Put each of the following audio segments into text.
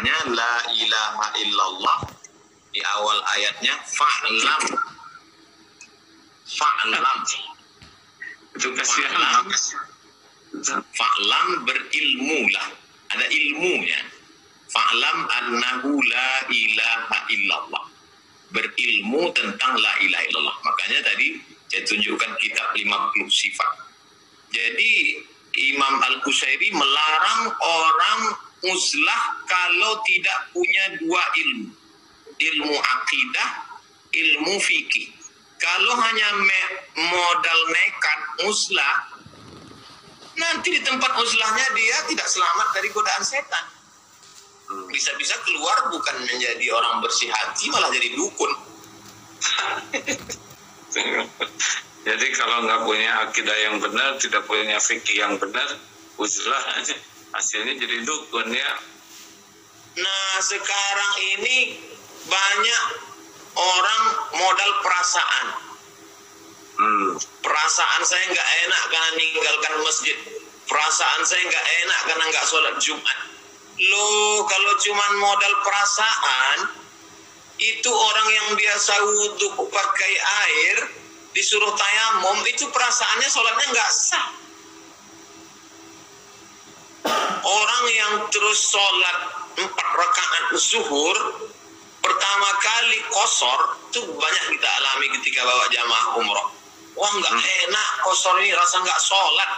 makanya la ilaha illallah di awal ayatnya fa'lam. Itu kasihan. Fa'lam berilmulah, ada ilmunya. Fa'lam annahu la ilaha illallah, berilmu tentang la ilaha illallah. Makanya tadi saya tunjukkan kitab 50 sifat. Jadi Imam Al-Qusairi melarang orang uzlah kalau tidak punya dua ilmu, ilmu akidah, ilmu fikih. Kalau hanya modal nekat uzlah, nanti di tempat uzlahnya dia tidak selamat dari godaan setan. Bisa-bisa keluar bukan menjadi orang bersih hati, malah jadi dukun. Jadi kalau nggak punya akidah yang benar, tidak punya fikih yang benar, uzlah hasilnya jadi dukun ya. Nah sekarang ini banyak orang modal perasaan. Perasaan saya nggak enak karena meninggalkan masjid. Perasaan saya nggak enak karena nggak sholat Jumat. Loh, kalau cuman modal perasaan, itu orang yang biasa wudhu pakai air, disuruh tayamum, itu perasaannya sholatnya nggak sah. Orang yang terus sholat 4 rakaat zuhur, pertama kali kosor, itu banyak kita alami ketika bawa jamaah umroh. Wah nggak enak kosor ini, rasa nggak sholat.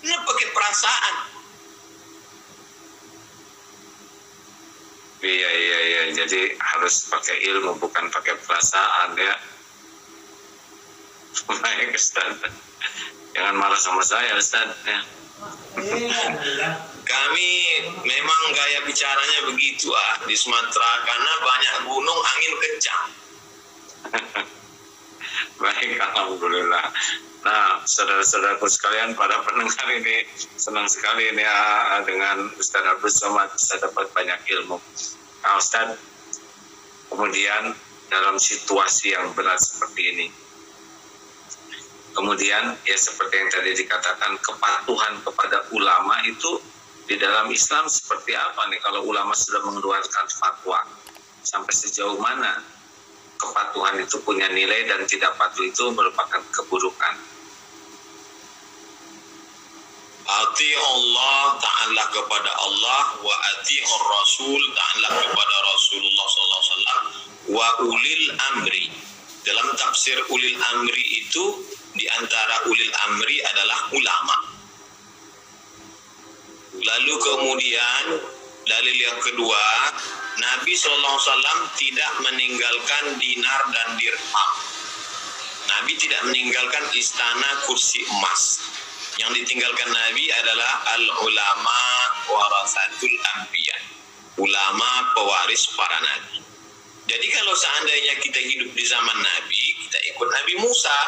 Ini pakai perasaan. Iya. Jadi harus pakai ilmu, bukan pakai perasaan ya. Baik Ustaz. Jangan marah sama saya Ustaz ya. Kami memang gaya bicaranya begitu di Sumatera karena banyak gunung, angin kencang. Baik, alhamdulillah. Nah, saudara-saudaraku sekalian, para pendengar ini senang sekali ini ya, dengan Ustaz Abdul Somad bisa dapat banyak ilmu. Nah, Ustaz, kemudian dalam situasi yang berat seperti ini, kemudian ya seperti yang tadi dikatakan, kepatuhan kepada ulama itu di dalam Islam seperti apa nih? Kalau ulama sudah mengeluarkan fatwa, sampai sejauh mana kepatuhan itu punya nilai dan tidak patuh itu merupakan keburukan? Ati Allah, ta'ala kepada Allah, wa ati'ur Rasul, ta'ala kepada Rasulullah SAW, wa ulil amri. Dalam tafsir ulil amri itu, di antara ulil amri adalah ulama. Lalu kemudian dalil yang kedua, Nabi SAW tidak meninggalkan dinar dan dirham. Nabi tidak meninggalkan istana kursi emas. Yang ditinggalkan Nabi adalah al-ulama warasatul anbiya, ulama pewaris para nabi. Jadi kalau seandainya kita hidup di zaman Nabi, kita ikut Nabi Musa,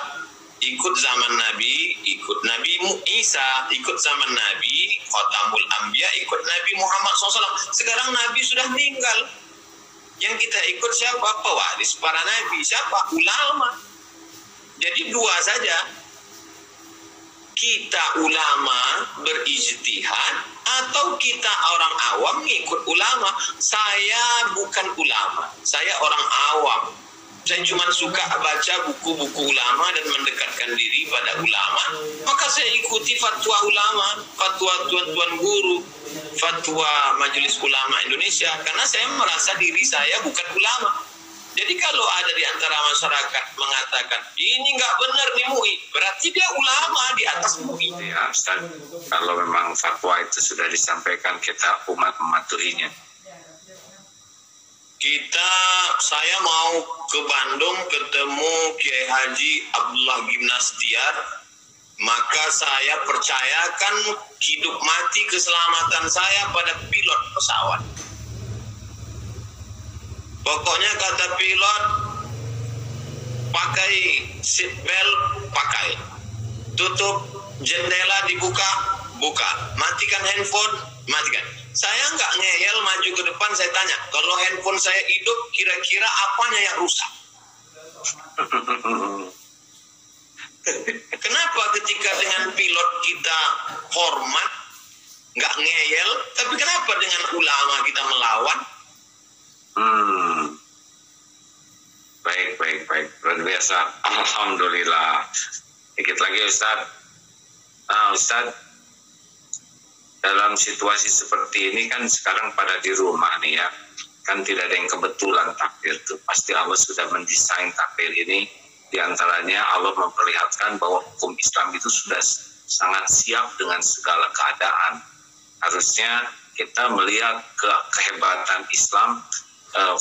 ikut zaman Nabi, ikut Nabi Isa, ikut zaman Nabi Khatamul Anbiya, ikut Nabi Muhammad SAW. Sekarang Nabi sudah meninggal. Yang kita ikut siapa? Pewaris para Nabi. Siapa? Ulama. Jadi dua saja. Kita ulama berijtihad atau kita orang awam ngikut ulama. Saya bukan ulama. Saya orang awam. Saya cuma suka baca buku-buku ulama dan mendekatkan diri pada ulama. Maka saya ikuti fatwa ulama, fatwa tuan-tuan guru, fatwa Majelis Ulama Indonesia. Karena saya merasa diri saya bukan ulama. Jadi kalau ada di antara masyarakat mengatakan ini nggak benar nih MUI, berarti dia ulama di atas MUI. Ya Ustaz, kalau memang fatwa itu sudah disampaikan, kita umat mematuhinya. Saya mau ke Bandung ketemu Kiai Haji Abdullah Gimnastiar, maka saya percayakan hidup mati keselamatan saya pada pilot pesawat. Pokoknya kata pilot, pakai seat belt, pakai. Tutup jendela dibuka, buka. Matikan handphone, matikan. Saya nggak ngeyel maju ke depan, saya tanya, kalau handphone saya hidup, kira-kira apanya yang rusak? Kenapa ketika dengan pilot kita hormat, nggak ngeyel, tapi kenapa dengan ulama kita melawan? Baik, luar biasa. Alhamdulillah. Dikit lagi Ustaz. Nah Ustaz, dalam situasi seperti ini kan sekarang pada di rumah nih ya, kan tidak ada yang kebetulan takdir tuh. Pasti Allah sudah mendesain takdir ini. Di antaranya Allah memperlihatkan bahwa hukum Islam itu sudah sangat siap dengan segala keadaan. Harusnya kita melihat kehebatan Islam,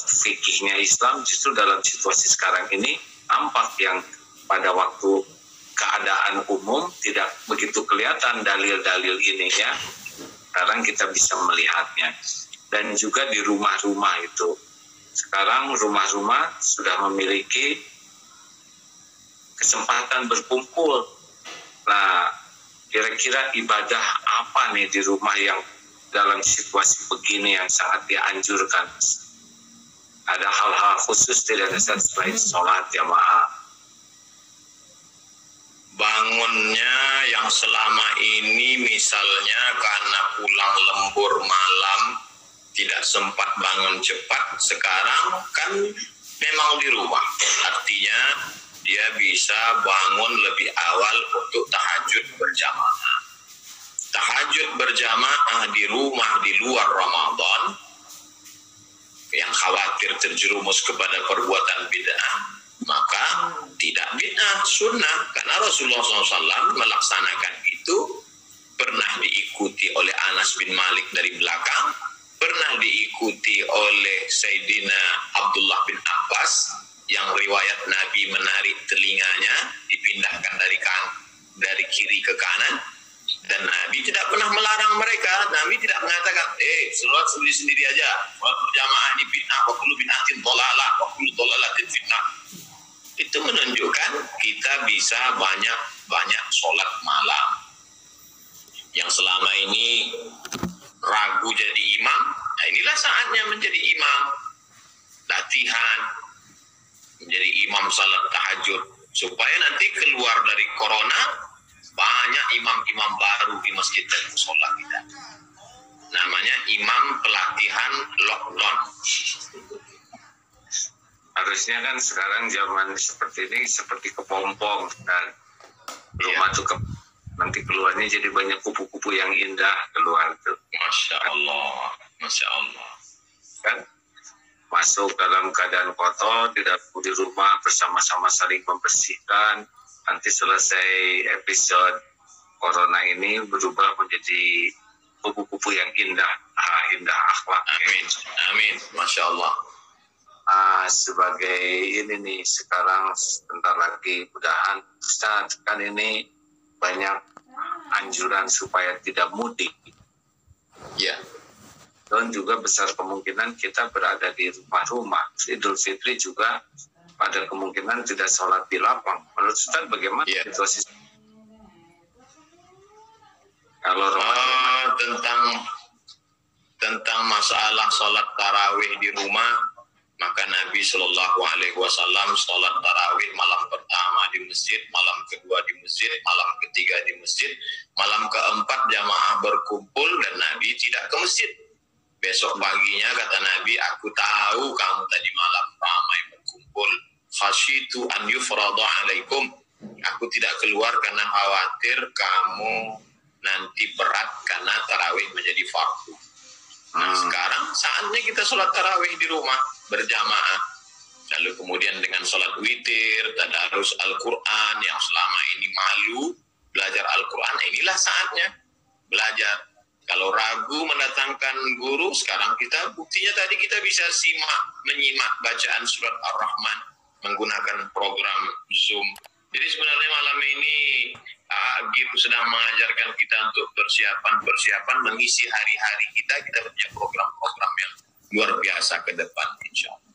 fikihnya Islam justru dalam situasi sekarang ini nampak yang pada waktu keadaan umum tidak begitu kelihatan dalil-dalil ini ya. Sekarang kita bisa melihatnya. Dan juga di rumah-rumah itu. Sekarang rumah-rumah sudah memiliki kesempatan berkumpul. Nah, kira-kira ibadah apa nih di rumah yang dalam situasi begini yang sangat dianjurkan? Ada hal-hal khusus tidak selain sholat jamaah? Bangunnya yang selama ini misalnya karena pulang lembur malam tidak sempat bangun cepat, sekarang kan memang di rumah. Artinya dia bisa bangun lebih awal untuk tahajud berjamaah. Tahajud berjamaah di rumah di luar Ramadan yang khawatir terjerumus kepada perbuatan bid'ah, maka tidak bid'ah, sunnah. Karena Rasulullah SAW melaksanakan itu, pernah diikuti oleh Anas bin Malik dari belakang, pernah diikuti oleh Sayyidina Abdullah bin Abbas, yang riwayat Nabi menarik telinganya, dipindahkan dari kiri ke kanan, dan Nabi tidak pernah melarang mereka. Nabi tidak mengatakan, sholat sendiri-sendiri aja, sholat berjamaah ini bid'ah, wa kullu bid'atin dhalalah, wa kullu dhalalatin fitnah. Itu menunjukkan kita bisa banyak sholat malam. Yang selama ini ragu jadi imam, nah inilah saatnya menjadi imam. Latihan menjadi imam salat tahajud, supaya nanti keluar dari corona banyak imam-imam baru di masjid dan musola kita. Namanya imam pelatihan lockdown. Harusnya kan sekarang zaman seperti ini seperti kepompong dan rumah tuh nanti keluarnya jadi banyak kupu-kupu yang indah keluar tuh. Masya Allah, Masya Allah. Kan masuk dalam keadaan kotor, tidak di rumah bersama-sama saling membersihkan. Nanti selesai episode corona ini berubah menjadi kupu-kupu yang indah, indah akhlak. Amin, amin, Masya Allah. Sebagai ini nih sekarang sebentar lagi mudahan Ustaz, kan ini banyak anjuran supaya tidak mudik. Ya. Dan juga besar kemungkinan kita berada di rumah-rumah. Idul Fitri juga pada kemungkinan tidak sholat di lapang. Menurut Ustaz bagaimana situasi? Kalau tentang masalah sholat tarawih di rumah, maka Nabi Shallallahu Alaihi Wasallam sholat tarawih malam pertama di masjid, malam kedua di masjid, malam ketiga di masjid, malam keempat jamaah berkumpul dan Nabi tidak ke masjid. Besok paginya kata Nabi, aku tahu kamu tadi malam ramai berkumpul. Khasyitu an yufrada alaikum. Aku tidak keluar karena khawatir kamu nanti berat karena tarawih menjadi fardu. Nah sekarang saatnya kita sholat tarawih di rumah berjamaah. Lalu kemudian dengan sholat witir, tadarus Al-Quran yang selama ini malu belajar Al-Quran, inilah saatnya belajar. Kalau ragu mendatangkan guru, sekarang kita buktinya tadi kita bisa menyimak bacaan surat Ar-Rahman menggunakan program Zoom. Jadi sebenarnya malam ini Agim sedang mengajarkan kita untuk persiapan mengisi hari-hari kita punya program-program yang luar biasa ke depan, insya Allah.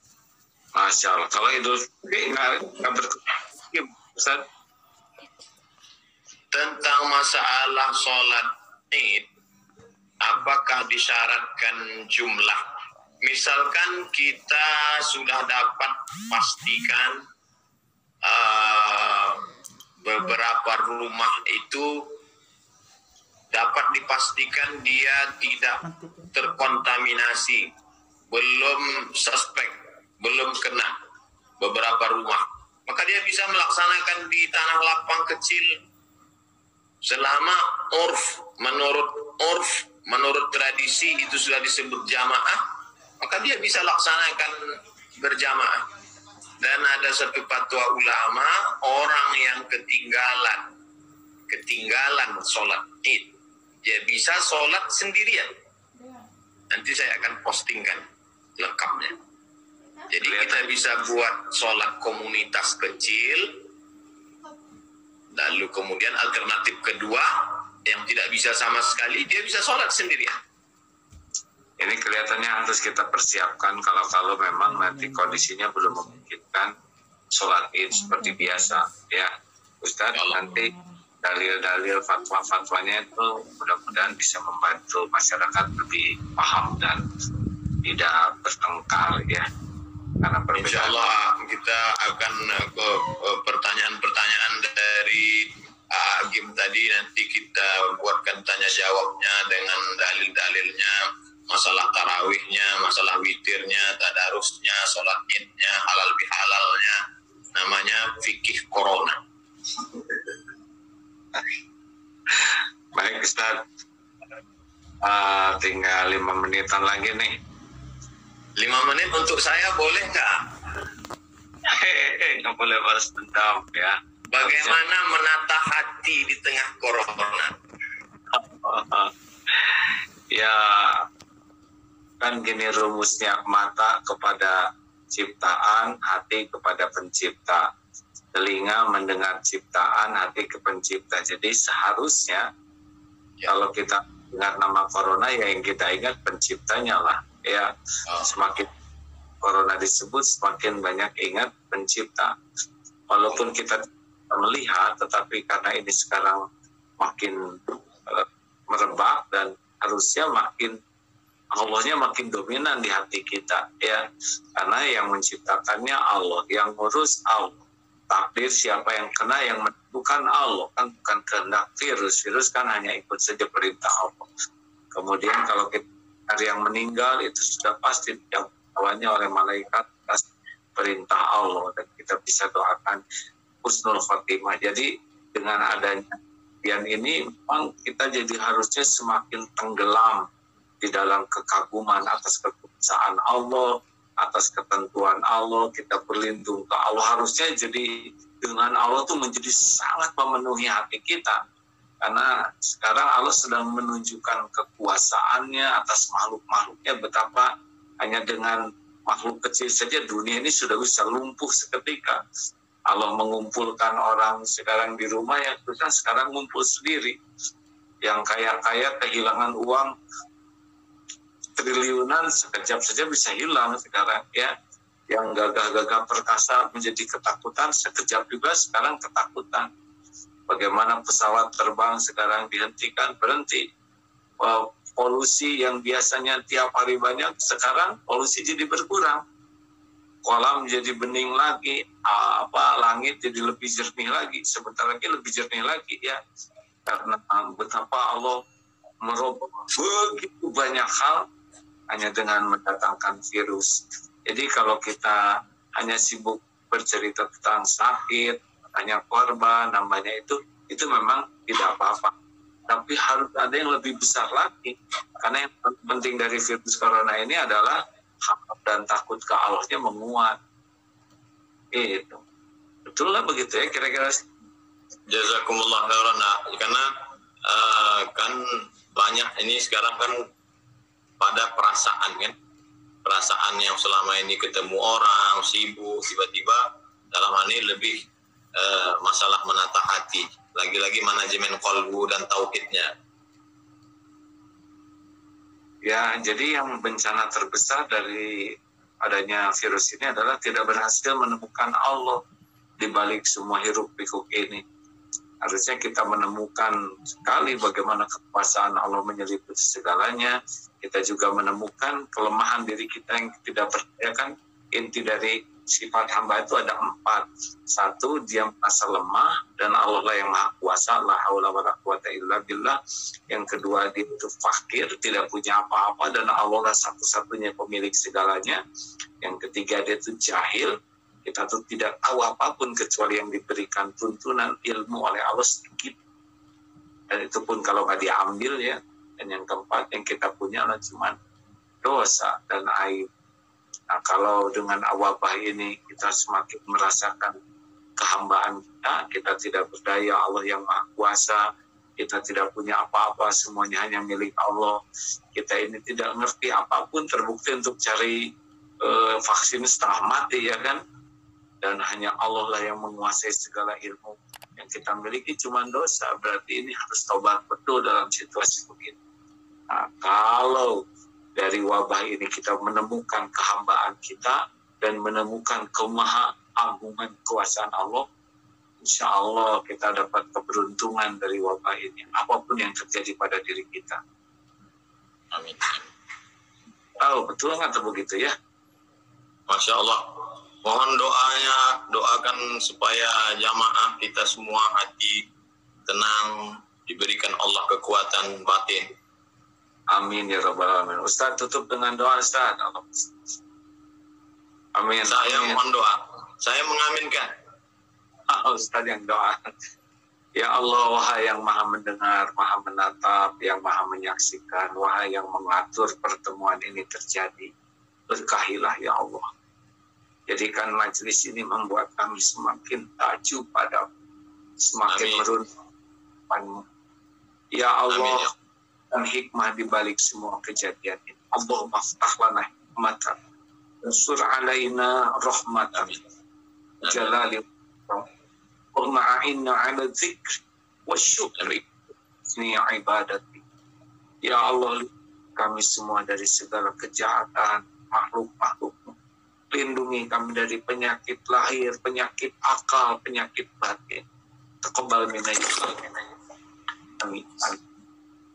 Masya Allah. Kalau Idul Fitri nggak berkumpul, Ustaz? Tentang masalah sholat Id, apakah disyaratkan jumlah? Misalkan kita sudah dapat pastikan beberapa rumah itu dapat dipastikan dia tidak terkontaminasi, belum suspek, belum kena beberapa rumah, maka dia bisa melaksanakan di tanah lapang kecil selama menurut tradisi itu sudah disebut jamaah, maka dia bisa laksanakan berjamaah. Dan ada satu fatwa ulama, orang yang ketinggalan sholat id, dia bisa sholat sendirian. Nanti saya akan postingkan lengkapnya. Jadi kita bisa buat sholat komunitas kecil, lalu kemudian alternatif kedua yang tidak bisa sama sekali, dia bisa sholat sendirian. Ini kelihatannya harus kita persiapkan kalau memang nanti kondisinya belum memungkinkan sholat id seperti biasa, ya Ustadz. Nanti dalil-dalil fatwa-fatwanya itu mudah-mudahan bisa membantu masyarakat lebih paham dan tidak bertengkar, ya. Karena Insya Allah kita akan pertanyaan-pertanyaan dari Agim tadi nanti kita buatkan tanya jawabnya dengan dalil-dalilnya, masalah tarawihnya, masalah witirnya, tadarusnya, sholat idnya, halal bihalalnya, namanya fikih corona. Baik Ustaz, tinggal 5 menitan lagi nih. 5 menit untuk saya boleh nggak? Nggak boleh balas dendam, ya. Bagaimana menata hati di tengah corona? Ya, kan gini rumusnya, mata kepada ciptaan, hati kepada pencipta, telinga mendengar ciptaan, hati ke pencipta. Jadi seharusnya kalau kita dengar nama corona, ya yang kita ingat penciptanya lah, ya. Semakin corona disebut, semakin banyak ingat pencipta. Walaupun kita melihat, tetapi karena ini sekarang makin merebak dan harusnya Allahnya makin dominan di hati kita, ya. Karena yang menciptakannya Allah, yang ngurus Allah. Takdir siapa yang kena, yang menentukan Allah, kan bukan kehendak virus kan hanya ikut saja perintah Allah. Kemudian kalau kita ada yang meninggal, itu sudah pasti dijawabnya oleh malaikat atas perintah Allah, dan kita bisa doakan husnul khotimah. Jadi dengan adanya kejadian ini, memang kita jadi harusnya semakin tenggelam di dalam kekaguman atas kekuasaan Allah, atas ketentuan Allah. Kita berlindung ke Allah. Harusnya jadi dengan Allah tuh menjadi sangat memenuhi hati kita. Karena sekarang Allah sedang menunjukkan kekuasaannya atas makhluk-makhluknya, betapa hanya dengan makhluk kecil saja dunia ini sudah bisa lumpuh seketika. Allah mengumpulkan orang sekarang di rumah, yang kan sekarang ngumpul sendiri. Yang kaya-kaya kehilangan uang triliunan, sekejap saja bisa hilang sekarang, ya. Yang gagah-gagah perkasa menjadi ketakutan, sekejap juga sekarang ketakutan. Bagaimana pesawat terbang sekarang dihentikan, berhenti. Polusi yang biasanya tiap hari banyak, sekarang polusi jadi berkurang. Kolam jadi bening lagi, langit jadi lebih jernih lagi, sebentar lagi lebih jernih lagi, ya. Karena betapa Allah merubah begitu banyak hal hanya dengan mendatangkan virus. Jadi kalau kita hanya sibuk bercerita tentang sakit, hanya korban, namanya itu memang tidak apa-apa. Tapi harus ada yang lebih besar lagi. Karena yang penting dari virus corona ini adalah harap dan takut ke Allahnya menguat. Itu. Betul lah begitu, ya, kira-kira. Jazakumullah khairan. Karena kan banyak ini sekarang kan pada perasaan, kan. Perasaan yang selama ini ketemu orang, sibuk, tiba-tiba dalam hal ini lebih masalah menata hati. Lagi-lagi manajemen qalbu dan tauhidnya. Ya, jadi yang bencana terbesar dari adanya virus ini adalah tidak berhasil menemukan Allah di balik semua hiruk-pikuk ini. Harusnya kita menemukan sekali bagaimana kekuasaan Allah menyeliputi segalanya. Kita juga menemukan kelemahan diri kita yang tidak percaya, kan inti dari sifat hamba itu ada 4. 1, dia merasa lemah dan Allah lah yang maha kuasa, la haula wala quwata illa billah. Yang kedua, dia itu fakir, tidak punya apa-apa dan Allah lah satu-satunya pemilik segalanya. Yang ketiga, dia itu jahil, kita tuh tidak tahu apapun kecuali yang diberikan tuntunan ilmu oleh Allah sedikit, dan itu pun kalau nggak diambil ya. Dan yang keempat, yang kita punya adalah cuma dosa dan aib. Nah, kalau dengan wabah ini kita semakin merasakan kehambaan kita tidak berdaya, Allah yang maha kuasa, kita tidak punya apa-apa, semuanya hanya milik Allah. Kita ini tidak ngerti apapun, terbukti untuk cari vaksin setengah mati ya kan, dan hanya Allah lah yang menguasai segala ilmu. Yang kita miliki cuma dosa, berarti ini harus taubat betul dalam situasi begini. Nah, kalau dari wabah ini kita menemukan kehambaan kita dan menemukan kemaha-agungan kekuasaan Allah, insya Allah kita dapat keberuntungan dari wabah ini, apapun yang terjadi pada diri kita. Amin. Oh, betul nggak atau begitu ya? Masya Allah. Mohon doanya, doakan supaya jamaah kita semua hati tenang, diberikan Allah kekuatan batin. Amin ya rabbal alamin. Ustaz tutup dengan doa Ustaz. Amin. Saya mohon doa. Saya mengaminkan. Ustaz yang doa. Ya Allah, wahai yang maha mendengar, maha menatap, yang maha menyaksikan, wahai yang mengatur pertemuan ini terjadi, berkahilah ya Allah. Jadikan majelis ini membuat kami semakin tajuk pada, semakin meruntuhkan. Ya Allah. Amin, ya. Dan hikmah di balik semua kejadian ini. Allahumma ftah lana hikmatan, unsur alaina rahmatan, jalali wa ma'inna ala dzikr wa syukri ni ibadati. Ya Allah, kami semua dari segala kejahatan makhluk-makhluk. Lindungi kami dari penyakit lahir, penyakit akal, penyakit batin. Taqabbal minna ya amin.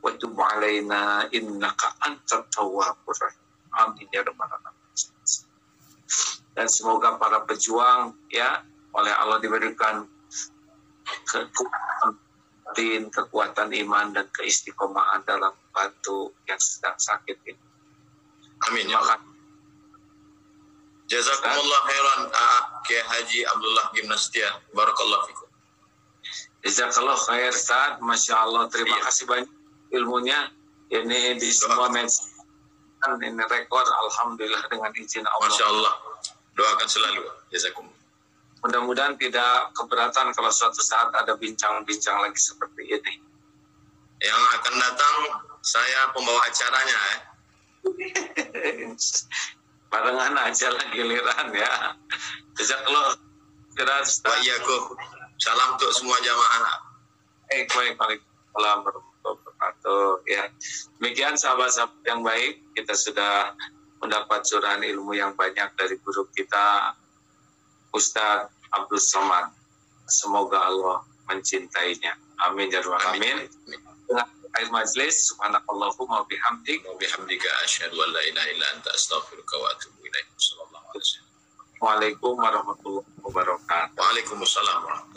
Wa tub alaina innaka antat tawwabur rahim. Amin ya rabbal alamin. Dan semoga para pejuang ya oleh Allah diberikan kekuatan iman dan keistiqomahan dalam membantu yang sedang sakit ini. Amin ya Allah. Jazakumullah khairan Kiai Haji Abdullah Gimnastia. Barakallahu fikum. Jazakallah khair Ustaz. Masya Allah, terima kasih banyak ilmunya. Ini di semua medsos ini rekor, alhamdulillah dengan izin Allah. Masya Allah, doakan selalu. Jazakumullah. Mudah-mudahan tidak keberatan kalau suatu saat ada bincang-bincang lagi seperti ini. Yang akan datang saya pembawa acaranya ya. Barengan aja lah giliran ya. Jazakallah khairan Ustaz. Salam untuk semua jamaah. Baik. Waalaikumsalam warahmatullahi wabarakatuh. Ya, demikian sahabat-sahabat yang baik, kita sudah mendapat curahan ilmu yang banyak dari guru kita Ustaz Abdul Somad. Semoga Allah mencintainya. Amin ya rabbal alamin. Dengan akhir majlis, subhanakallahumma wa bihamdik wa bihamdika asyhadu an la ilaha illa anta astaghfiruka wa atubu ilaik. Sallallahu alaihi wasallam. Waalaikumsalam warahmatullahi wabarakatuh. Waalaikumsalam warahmatullahi wabarakatuh.